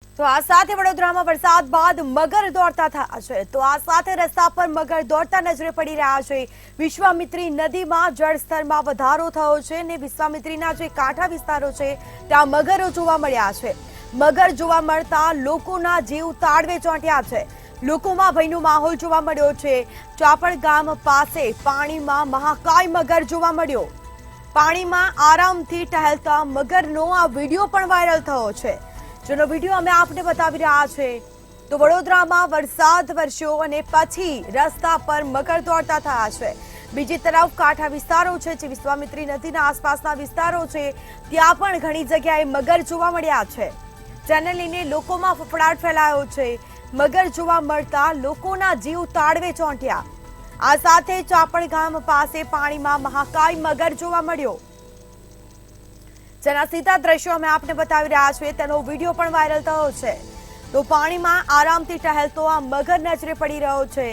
તો આ સાથે વડોદરામાં વરસાદ બાદ મગર દોડતા થયા છે. તો આ સાથે રસ્તા પર મગર દોડતા નજરે પડી રહ્યા છે. વિશ્વામિત્રી નદીમાં જળસ્તરમાં વધારો થયો છે અને વિશ્વામિત્રીના જે કાંઠા વિસ્તારો છે ત્યાં મગરો જોવા મળ્યા છે. મગર જોવા મળતા લોકોના જીવ તાળવે ચોંટ્યા છે. લોકોમાં ભયનો માહોલ જોવા મળ્યો છે. ચાપડ ગામ પાસે પાણીમાં મહાકાય મગર જોવા મળ્યો. પાણીમાં આરામથી ટહેલતા મગરનો આ વિડીયો પણ વાયરલ થયો છે, જેનો વિડીયો અમે આપને બતાવી રહ્યા છે. તો વડોદરામાં વરસાદ વરસ્યો અને પછી રસ્તા પર મગર દોડતા થયા છે. બીજી તરફ કાંઠા વિસ્તારો છે, જે વિશ્વામિત્રી નદીના આસપાસના વિસ્તારો છે, ત્યાં પણ ઘણી જગ્યાએ મગર જોવા મળ્યા છે, જેને લઈને લોકોમાં ફફડાટ ફેલાયો છે. મગર જોવા મળતા લોકોના જીવ તાળવે ચોંટ્યા. આ સાથે ચાપડ ગામ પાસે પાણીમાં મહાકાય મગર જોવા મળ્યો, જેના સીધા દ્રશ્યો અમે આપને બતાવી રહ્યા છીએ. તેનો વિડીયો પણ વાયરલ થયો છે. તો પાણીમાં આરામથી ટહેલતો આ મગર નજરે પડી રહ્યો છે.